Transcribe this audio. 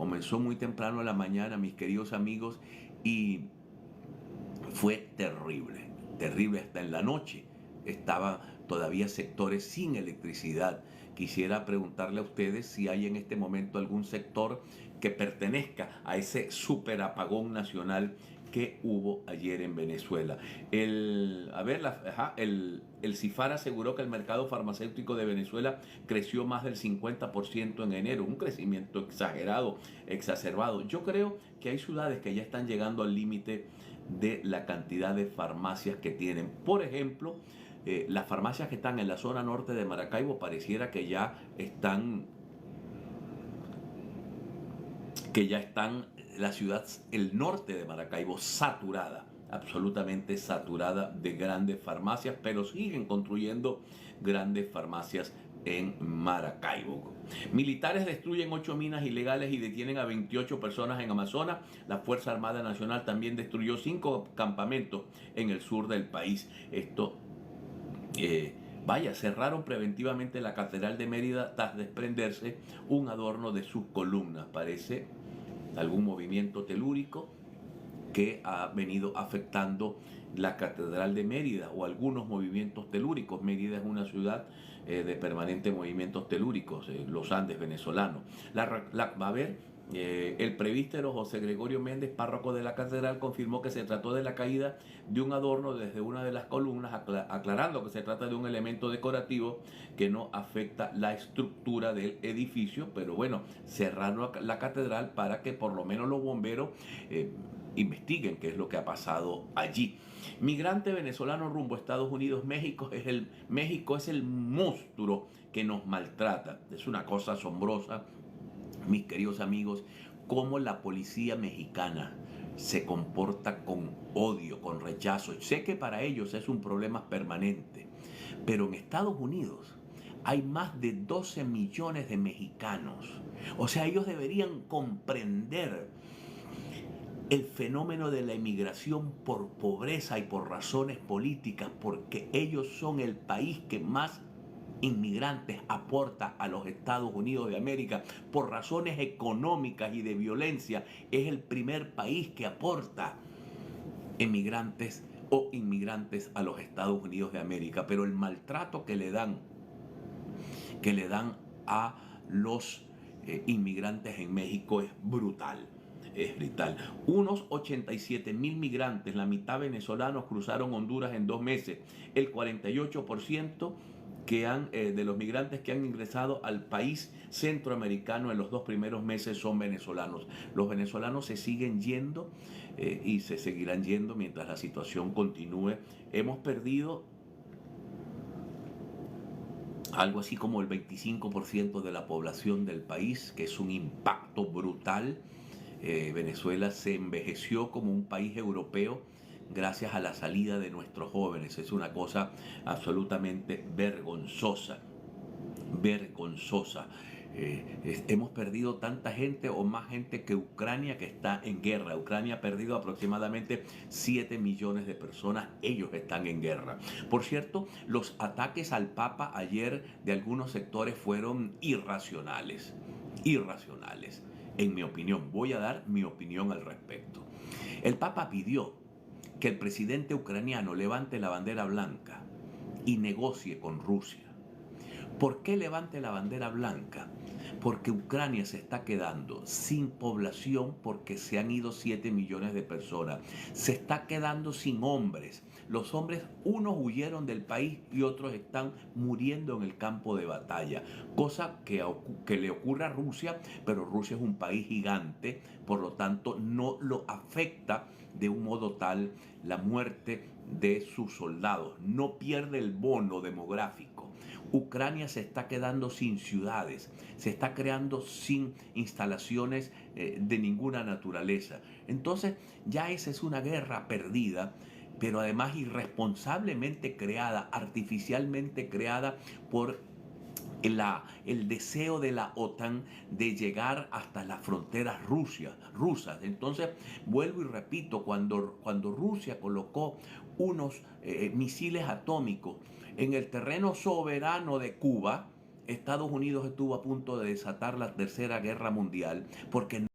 comenzó muy temprano en la mañana, mis queridos amigos, y fue terrible, terrible hasta en la noche. Estaban todavía sectores sin electricidad. Quisiera preguntarle a ustedes si hay en este momento algún sector que pertenezca a ese super apagón nacional que hubo ayer en Venezuela. El CIFAR aseguró que el mercado farmacéutico de Venezuela creció más del 50% en enero, un crecimiento exagerado, exacerbado. Yo creo que hay ciudades que ya están llegando al límite de la cantidad de farmacias que tienen. Por ejemplo, las farmacias que están en la zona norte de Maracaibo pareciera que ya están la ciudad, el norte de Maracaibo, saturada, absolutamente saturada de grandes farmacias, pero siguen construyendo grandes farmacias en Maracaibo. Militares destruyen 8 minas ilegales y detienen a 28 personas en Amazonas. La Fuerza Armada Nacional también destruyó 5 campamentos en el sur del país. Cerraron preventivamente la Catedral de Mérida tras desprenderse un adorno de sus columnas. Parece algún movimiento telúrico que ha venido afectando la Catedral de Mérida o algunos movimientos telúricos. Mérida es una ciudad de permanentes movimientos telúricos, los Andes venezolanos. El presbítero José Gregorio Méndez, párroco de la catedral, confirmó que se trató de la caída de un adorno desde una de las columnas, aclarando que se trata de un elemento decorativo que no afecta la estructura del edificio, pero bueno, cerraron la catedral para que por lo menos los bomberos investiguen qué es lo que ha pasado allí. Migrante venezolano rumbo a Estados Unidos. México es el monstruo que nos maltrata. Es una cosa asombrosa, mis queridos amigos, cómo la policía mexicana se comporta con odio, con rechazo. Sé que para ellos es un problema permanente, pero en Estados Unidos hay más de 12 millones de mexicanos. O sea, ellos deberían comprender el fenómeno de la inmigración por pobreza y por razones políticas, porque ellos son el país que más inmigrantes aporta a los Estados Unidos de América. Por razones económicas y de violencia, es el primer país que aporta emigrantes o inmigrantes a los Estados Unidos de América. Pero el maltrato que le dan a los inmigrantes en México es brutal. Es brutal. Unos 87,000 migrantes, la mitad venezolanos, cruzaron Honduras en 2 meses. El 48% de los migrantes que han ingresado al país centroamericano en los 2 primeros meses son venezolanos. Los venezolanos se siguen yendo y se seguirán yendo mientras la situación continúe. Hemos perdido algo así como el 25% de la población del país, que es un impacto brutal. Venezuela se envejeció como un país europeo gracias a la salida de nuestros jóvenes. Es una cosa absolutamente vergonzosa, vergonzosa. Hemos perdido tanta gente o más gente que Ucrania, que está en guerra. Ucrania ha perdido aproximadamente 7 millones de personas. Ellos están en guerra. Por cierto, los ataques al Papa ayer de algunos sectores fueron irracionales. Irracionales, en mi opinión. Voy a dar mi opinión al respecto. El Papa pidió que el presidente ucraniano levante la bandera blanca y negocie con Rusia. ¿Por qué levante la bandera blanca? Porque Ucrania se está quedando sin población, porque se han ido 7 millones de personas. Se está quedando sin hombres. Los hombres, unos huyeron del país y otros están muriendo en el campo de batalla. Cosa que le ocurre a Rusia, pero Rusia es un país gigante, por lo tanto no lo afecta de un modo tal la muerte de sus soldados. No pierde el bono demográfico. Ucrania se está quedando sin ciudades, se está creando sin instalaciones de ninguna naturaleza. Entonces ya esa es una guerra perdida, pero además irresponsablemente creada, artificialmente creada por el deseo de la OTAN de llegar hasta las fronteras rusas. Entonces, vuelvo y repito, cuando Rusia colocó unos misiles atómicos en el terreno soberano de Cuba, Estados Unidos estuvo a punto de desatar la Tercera Guerra Mundial, porque